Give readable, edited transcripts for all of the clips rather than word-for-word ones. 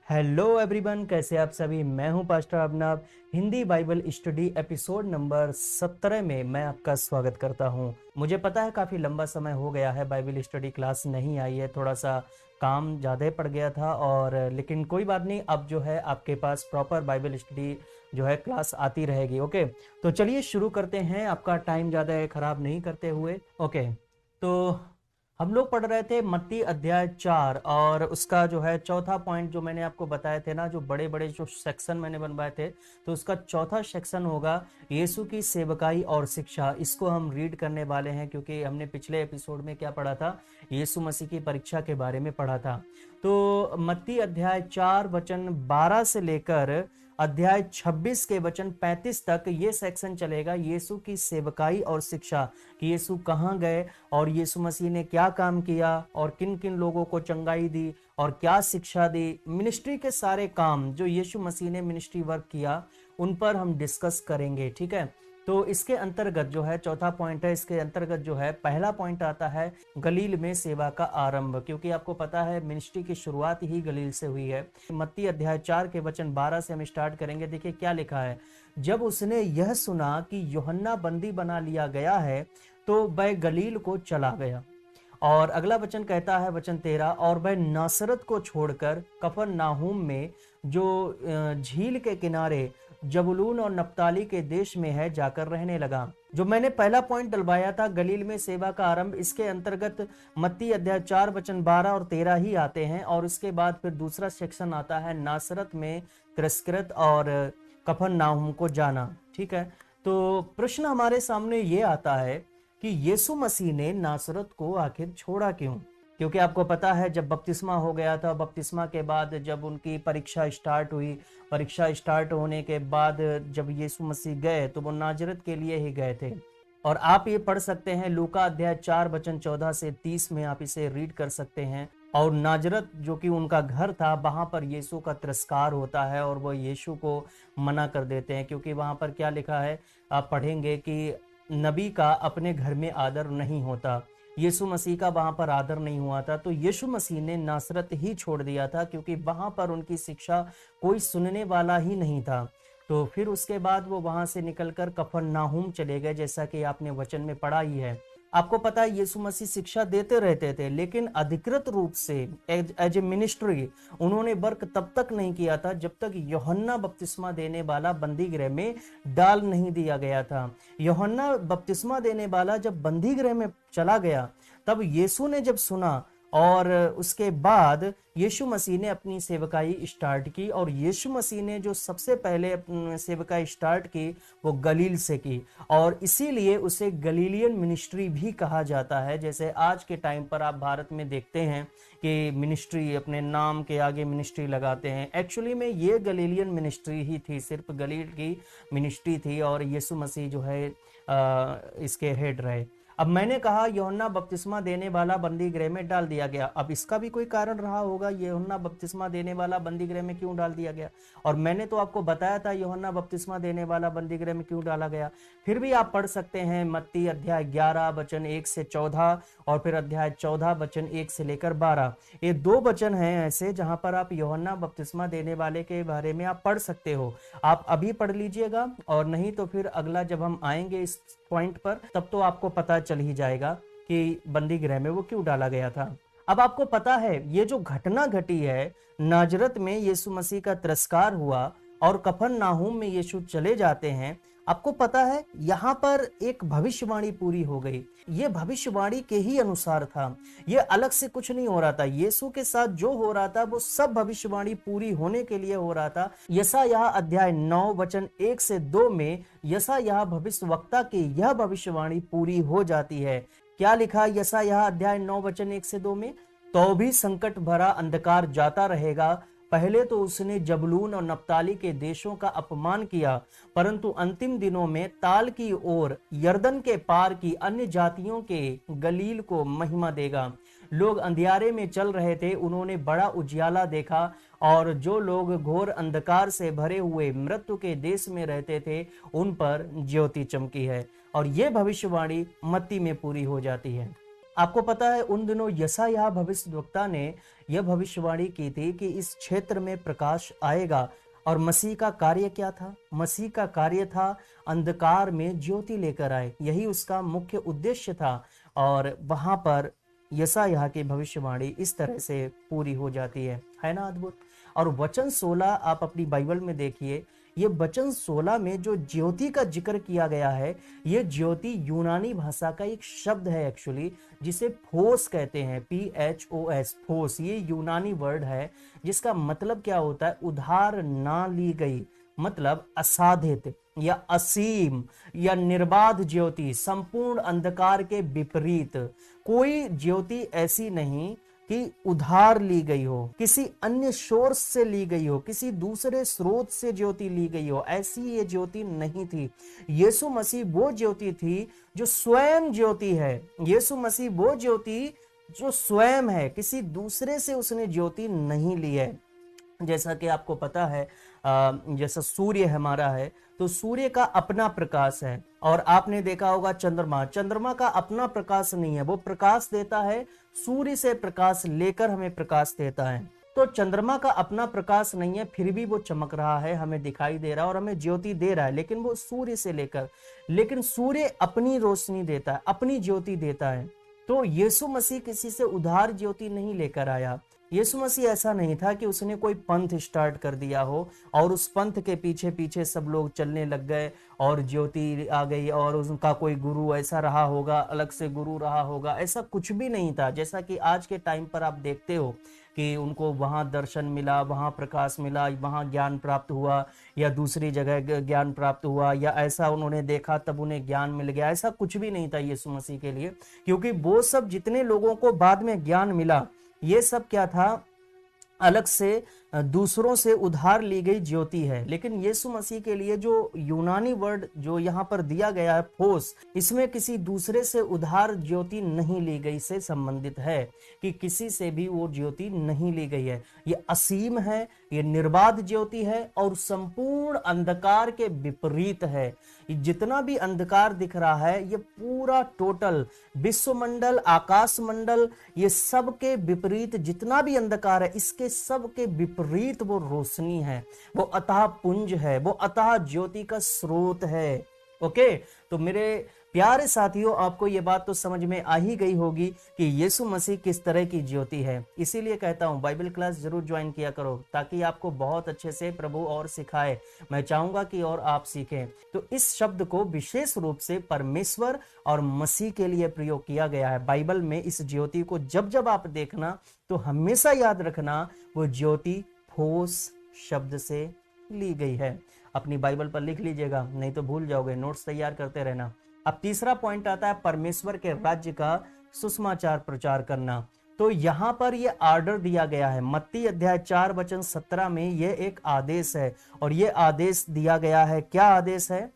Hello everyone, कैसे आप सभी। मैं हूं पास्टर अबनाब। Hindi Bible study episode number 17 में मैं आपका स्वागत करता हूं। मुझे पता है काफ़ी लंबा समय हो गया है बाइबल स्टडी क्लास नहीं आई है, थोड़ा सा काम ज़्यादा पड़ गया था और लेकिन कोई बात नहीं, अब जो है आपके पास प्रॉपर बाइबल स्टडी जो है क्लास आती रहेगी। ओके, तो चलिए शुरू करते हैं, आपका टाइम ज़्यादा ख़राब नहीं करते हुए। ओके, तो हम लोग पढ़ रहे थे मत्ती अध्याय 4 और उसका जो है चौथा पॉइंट जो मैंने आपको बताए थे ना, जो बड़े बड़े जो सेक्शन मैंने बनवाए थे, तो उसका चौथा सेक्शन होगा यीशु की सेवकाई और शिक्षा। इसको हम रीड करने वाले हैं क्योंकि हमने पिछले एपिसोड में क्या पढ़ा था, यीशु मसीह की परीक्षा के बारे में पढ़ा था। तो मत्ती अध्याय 4 वचन 12 से लेकर अध्याय 26 के वचन 35 तक ये सेक्शन चलेगा यीशु की सेवकाई और शिक्षा, कि यीशु कहाँ गए और यीशु मसीह ने क्या काम किया और किन किन लोगों को चंगाई दी और क्या शिक्षा दी। मिनिस्ट्री के सारे काम जो यीशु मसीह ने मिनिस्ट्री वर्क किया उन पर हम डिस्कस करेंगे, ठीक है। तो इसके अंतर्गत जो है चौथा पॉइंट है, इसके अंतर्गत जो है पहला पॉइंट आता है गलील में सेवा का आरंभ, क्योंकि आपको पता है मिनिस्ट्री की शुरुआत ही गलील से हुई है। मत्ती अध्याय 4 के वचन 12 से हम स्टार्ट करेंगे। देखिए क्या लिखा है। जब उसने यह सुना कि यूहन्ना बंदी बना लिया गया है तो वह गलील को चला गया। और अगला वचन कहता है वचन 13, और वह नासरत को छोड़कर कफरनाहूम में जो झील के किनारे जबूलून और नप्ताली के देश में है जाकर रहने लगा। जो मैंने पहला पॉइंट डलवाया था गलील में सेवा का आरंभ, इसके अंतर्गत मत्ती अध्याय 4 वचन 12 और 13 ही आते हैं और उसके बाद फिर दूसरा सेक्शन आता है नासरत में तिरस्कृत और कफरनाहूम को जाना, ठीक है। तो प्रश्न हमारे सामने ये आता है कि यीशु मसीह ने नासरत को आखिर छोड़ा क्यों। क्योंकि आपको पता है जब बपतिस्मा हो गया था, बपतिस्मा के बाद जब उनकी परीक्षा स्टार्ट हुई, परीक्षा स्टार्ट होने के बाद जब यीशु मसीह गए तो वो नाजरत के लिए ही गए थे। और आप ये पढ़ सकते हैं लूका अध्याय 4 वचन 14 से 30 में, आप इसे रीड कर सकते हैं। और नाजरत जो कि उनका घर था, वहां पर यीशु का तिरस्कार होता है और वो यीशु को मना कर देते हैं, क्योंकि वहां पर क्या लिखा है आप पढ़ेंगे कि नबी का अपने घर में आदर नहीं होता। यीशु मसीह का वहां पर आदर नहीं हुआ था, तो यीशु मसीह ने नासरत ही छोड़ दिया था क्योंकि वहां पर उनकी शिक्षा कोई सुनने वाला ही नहीं था। तो फिर उसके बाद वो वहां से निकलकर कफरनाहूम चले गए, जैसा कि आपने वचन में पढ़ा ही है। आपको पता है यीशु मसीह शिक्षा देते रहते थे, लेकिन अधिकृत रूप से एज ए मिनिस्ट्री उन्होंने वर्क तब तक नहीं किया था जब तक यूहन्ना बपतिस्मा देने वाला बंदी गृह में डाल नहीं दिया गया था। यूहन्ना बपतिस्मा देने वाला जब बंदी गृह में चला गया, तब यीशु ने जब सुना और उसके बाद यीशु मसीह ने अपनी सेवकाई स्टार्ट की। और यीशु मसीह ने जो सबसे पहले अपनी सेवकाई स्टार्ट की वो गलील से की, और इसीलिए उसे गलीलियन मिनिस्ट्री भी कहा जाता है। जैसे आज के टाइम पर आप भारत में देखते हैं कि मिनिस्ट्री अपने नाम के आगे मिनिस्ट्री लगाते हैं, एक्चुअली में ये गलीलियन मिनिस्ट्री ही थी, सिर्फ गलील की मिनिस्ट्री थी और यीशु मसीह जो है इसके हेड रहे। अब मैंने कहा यूहन्ना बपतिस्मा देने वाला बंदी गृह में डाल दिया गया, अब इसका भी कोई कारण रहा होगा, यूहन्ना बपतिस्मा देने वाला बंदी गृह में क्यों डाल दिया गया। और मैंने तो आपको बताया था यूहन्ना बपतिस्मा देने वाला बंदी गृह में क्यों डाला गया। फिर भी आप पढ़ सकते हैं मत्ती अध्याय 11 वचन 1 से 14 और फिर अध्याय 14 वचन 1 से लेकर 12। ये दो वचन हैं ऐसे जहां पर आप यूहन्ना बपतिस्मा देने वाले के बारे में आप पढ़ सकते हो। आप अभी पढ़ लीजिएगा और नहीं तो फिर अगला जब हम आएंगे इस पॉइंट पर तब तो आपको पता चल ही जाएगा कि बंदी गृह में वो क्यों डाला गया था। अब आपको पता है ये जो घटना घटी है, नाजरत में यीशु मसीह का तिरस्कार हुआ और कफरनाहूम में यीशु चले जाते हैं, आपको पता है यहाँ पर एक भविष्यवाणी पूरी हो गई। ये भविष्यवाणी के ही अनुसार था, ये अलग से कुछ नहीं हो रहा था। यीशु के साथ जो हो रहा था वो सब भविष्यवाणी पूरी होने के लिए हो रहा था। यशायाह अध्याय 9 वचन 1 से 2 में यशायाह भविष्यवक्ता की यह भविष्यवाणी पूरी हो जाती है। क्या लिखा यशायाह अध्याय 9 वचन 1 से 2 में, तो भी संकट भरा अंधकार जाता रहेगा। पहले तो उसने जबूलून और नप्ताली के देशों का अपमान किया, परंतु अंतिम दिनों में ताल की ओर यर्दन के पार की अन्य जातियों के गलील को महिमा देगा। लोग अंधियारे में चल रहे थे, उन्होंने बड़ा उजियाला देखा, और जो लोग घोर अंधकार से भरे हुए मृत्यु के देश में रहते थे उन पर ज्योति चमकी है। और ये भविष्यवाणी मत्ती में पूरी हो जाती है। आपको पता है उन दिनों यशायाह भविष्यद्वक्ता ने यह भविष्यवाणी की थी कि इस क्षेत्र में प्रकाश आएगा। और मसीह का कार्य क्या था? मसीह का कार्य था अंधकार में ज्योति लेकर आए, यही उसका मुख्य उद्देश्य था। और वहां पर यशायाह की भविष्यवाणी इस तरह से पूरी हो जाती है ना अद्भुत। और वचन 16 आप अपनी बाइबल में देखिए, ये वचन 16 में जो ज्योति का जिक्र किया गया है, ये ज्योति यूनानी भाषा का एक शब्द है एक्चुअली, जिसे फोस कहते हैं, PHOS, फोस। ये यूनानी वर्ड है जिसका मतलब क्या होता है? उधार ना ली गई, मतलब असाधित या असीम या निर्बाध ज्योति, संपूर्ण अंधकार के विपरीत। कोई ज्योति ऐसी नहीं कि उधार ली गई हो, किसी अन्य सोर्स से ली गई हो, किसी दूसरे स्रोत से ज्योति ली गई हो, ऐसी ये ज्योति नहीं थी। यीशु मसीह वो ज्योति थी जो स्वयं ज्योति है। यीशु मसीह वो ज्योति जो स्वयं है, किसी दूसरे से उसने ज्योति नहीं ली है। जैसा कि आपको पता है, जैसा सूर्य हमारा है तो सूर्य का अपना प्रकाश है, और आपने देखा होगा चंद्रमा, चंद्रमा का अपना प्रकाश नहीं है, वो प्रकाश देता है, सूर्य से प्रकाश लेकर हमें प्रकाश देता है। तो चंद्रमा का अपना प्रकाश नहीं है, फिर भी वो चमक रहा है, हमें दिखाई दे रहा है और हमें ज्योति दे रहा है, लेकिन वो सूर्य से लेकर, लेकिन सूर्य अपनी रोशनी देता है, अपनी ज्योति देता है। तो यीशु मसीह किसी से उधार ज्योति नहीं लेकर आया। यीशु मसीह ऐसा नहीं था कि उसने कोई पंथ स्टार्ट कर दिया हो और उस पंथ के पीछे पीछे सब लोग चलने लग गए और ज्योति आ गई और उनका कोई गुरु ऐसा रहा होगा, अलग से गुरु रहा होगा, ऐसा कुछ भी नहीं था। जैसा कि आज के टाइम पर आप देखते हो कि उनको वहां दर्शन मिला, वहां प्रकाश मिला, वहां ज्ञान प्राप्त हुआ, या दूसरी जगह ज्ञान प्राप्त हुआ, या ऐसा उन्होंने देखा तब उन्हें ज्ञान मिल गया, ऐसा कुछ भी नहीं था यीशु मसीह के लिए। क्योंकि वो सब जितने लोगों को बाद में ज्ञान मिला, ये सब क्या था? अलग से दूसरों से उधार ली गई ज्योति है। लेकिन यीशु मसीह के लिए जो यूनानी वर्ड जो यहाँ पर दिया गया है फोस, इसमें किसी दूसरे से उधार ज्योति नहीं ली गई से संबंधित है, कि किसी से भी वो ज्योति नहीं ली गई है। ये असीम है, ये निर्बाध ज्योति है और संपूर्ण अंधकार के विपरीत है। जितना भी अंधकार दिख रहा है, ये पूरा टोटल विश्वमंडल, आकाश मंडल, ये सब के विपरीत जितना भी अंधकार है, इसके सब के विपरीत वो रोशनी है, वो अतः पुंज है, वो अतः ज्योति का स्रोत है। ओके, तो मेरे प्यारे साथियों, आपको ये बात तो समझ में आ ही गई होगी कि यीशु मसीह किस तरह की ज्योति है। इसीलिए कहता हूं बाइबल क्लास जरूर ज्वाइन किया करो, ताकि आपको बहुत अच्छे से प्रभु और सिखाए। मैं चाहूंगा कि और आप सीखें। तो इस शब्द को विशेष रूप से परमेश्वर और मसीह के लिए प्रयोग किया गया है बाइबल में। इस ज्योति को जब जब आप देखना तो हमेशा याद रखना वो ज्योति फोस शब्द से ली गई है। अपनी बाइबल पर लिख लीजिएगा, नहीं तो भूल जाओगे, नोट्स तैयार करते रहना। अब तीसरा पॉइंट आता है परमेश्वर के राज्य का सुसमाचार प्रचार करना। तो यहां पर यह आर्डर दिया गया है, मत्ती अध्याय 4 वचन 17 में यह एक आदेश है, और यह आदेश दिया गया है। क्या आदेश है?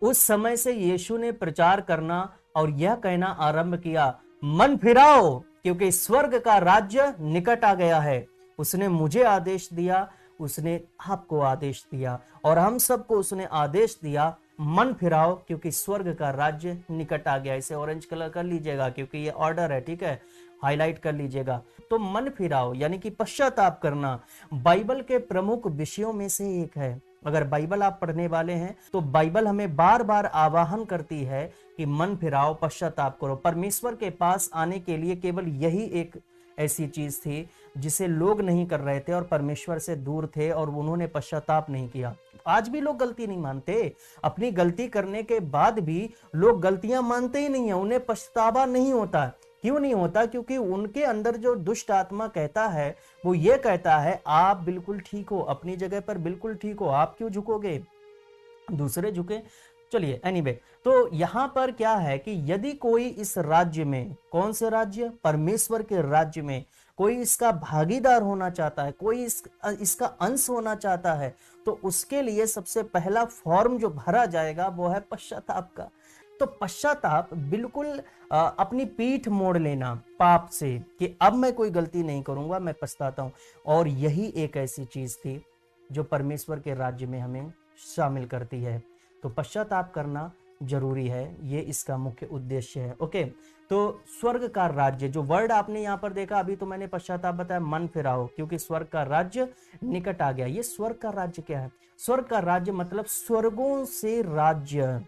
उस समय से यीशु ने प्रचार करना और यह कहना आरंभ किया, मन फिराओ क्योंकि स्वर्ग का राज्य निकट आ गया है। उसने मुझे आदेश दिया, उसने आपको आदेश दिया, और हम सबको उसने आदेश दिया, मन फिराओ क्योंकि स्वर्ग का राज्य निकट आ गया। इसे ऑरेंज कलर कर लीजिएगा क्योंकि ये ऑर्डर है, ठीक है, हाईलाइट कर लीजिएगा। तो मन फिराओ यानी कि पश्चाताप करना बाइबल के प्रमुख विषयों में से एक है। अगर बाइबल आप पढ़ने वाले हैं तो बाइबल हमें बार बार आवाहन करती है कि मन फिराओ, पश्चाताप करो। परमेश्वर के पास आने के लिए केवल यही एक ऐसी चीज थी जिसे लोग नहीं कर रहे थे और परमेश्वर से दूर थे और उन्होंने पश्चाताप नहीं किया। आज भी लोग गलती नहीं मानते, अपनी गलती करने के बाद भी लोग गलतियां मानते ही नहीं है, उन्हें पछतावा नहीं होता। क्यों नहीं होता? क्योंकि उनके अंदर जो दुष्ट आत्मा कहता है वो ये कहता है, आप बिल्कुल ठीक हो, अपनी जगह पर बिल्कुल ठीक हो, आप क्यों झुकोगे, दूसरे झुके। चलिए एनीवे, तो यहां पर क्या है कि यदि कोई इस राज्य में, कौन से राज्य? परमेश्वर के राज्य में कोई इसका भागीदार होना चाहता है, कोई इसका अंश होना चाहता है, तो उसके लिए सबसे पहला फॉर्म जो भरा जाएगा वो है पश्चाताप का। तो पश्चाताप बिल्कुल अपनी पीठ मोड़ लेना पाप से, कि अब मैं कोई गलती नहीं करूंगा, मैं पछताता हूं। और यही एक ऐसी चीज थी जो परमेश्वर के राज्य में हमें शामिल करती है। तो पश्चाताप करना जरूरी है, ये इसका मुख्य उद्देश्य है। ओके, तो स्वर्ग का राज्य, जो वर्ड आपने यहाँ पर देखा, अभी तो मैंने पश्चाताप बताया, मन फिराओ क्योंकि स्वर्ग का राज्य निकट आ गया। ये स्वर्ग का राज्य क्या है? स्वर्ग का राज्य मतलब स्वर्गों से राज्य।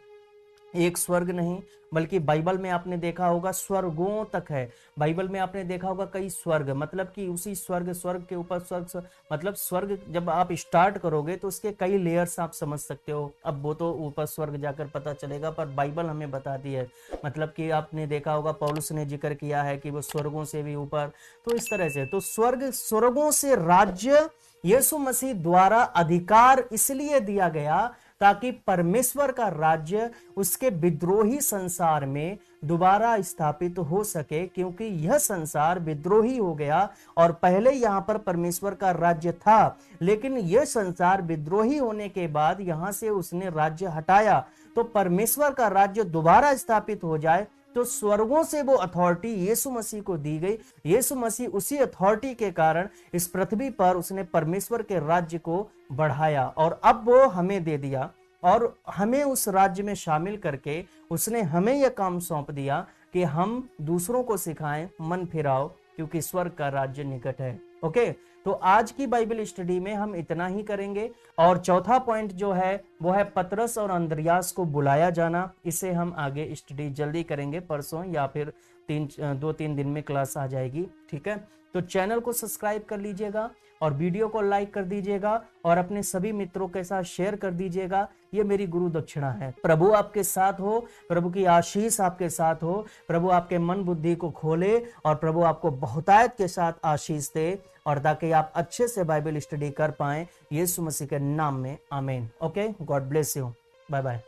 एक स्वर्ग नहीं, बल्कि बाइबल में आपने देखा होगा स्वर्गों तक है। बाइबल में आपने देखा होगा कई स्वर्ग, मतलब कि उसी स्वर्ग, स्वर्ग के ऊपर स्वर्ग, मतलब स्वर्ग जब आप स्टार्ट करोगे तो उसके कई लेयर्स आप समझ सकते हो। अब वो तो ऊपर स्वर्ग जाकर पता चलेगा, पर बाइबल हमें बताती है। मतलब कि आपने देखा होगा पौलुस ने जिक्र किया है कि वो स्वर्गों से भी ऊपर, तो इस तरह से तो स्वर्ग, स्वर्गों से राज्य यीशु मसीह द्वारा अधिकार इसलिए दिया गया ताकि परमेश्वर का राज्य उसके विद्रोही संसार में दोबारा स्थापित हो सके, क्योंकि यह संसार विद्रोही हो गया और पहले यहां पर परमेश्वर का राज्य था, लेकिन यह संसार विद्रोही होने के बाद यहां से उसने राज्य हटाया। तो परमेश्वर का राज्य दोबारा स्थापित हो जाए तो स्वर्गों से वो अथॉरिटी यीशु मसीह को दी गई। यीशु मसीह उसी अथॉरिटी के कारण इस पृथ्वी पर उसने परमेश्वर के राज्य को बढ़ाया और अब वो हमें दे दिया और हमें उस राज्य में शामिल करके उसने हमें यह काम सौंप दिया कि हम दूसरों को सिखाएं मन फिराओ क्योंकि स्वर्ग का राज्य निकट है। ओके, तो आज की बाइबल स्टडी में हम इतना ही करेंगे। और चौथा पॉइंट जो है वो है पतरस और अंद्रयास को बुलाया जाना। इसे हम आगे स्टडी जल्दी करेंगे, परसों या फिर 2-3 दिन में क्लास आ जाएगी। ठीक है, तो चैनल को सब्सक्राइब कर लीजिएगा और वीडियो को लाइक कर दीजिएगा और अपने सभी मित्रों के साथ शेयर कर दीजिएगा। ये मेरी गुरु दक्षिणा है। प्रभु आपके साथ हो, प्रभु की आशीष आपके साथ हो, प्रभु आपके मन बुद्धि को खोले और प्रभु आपको बहुतायत के साथ आशीष दे, और ताकि आप अच्छे से बाइबल स्टडी कर पाएं, यीशु मसीह के नाम में, आमीन। Okay, God bless you, bye bye.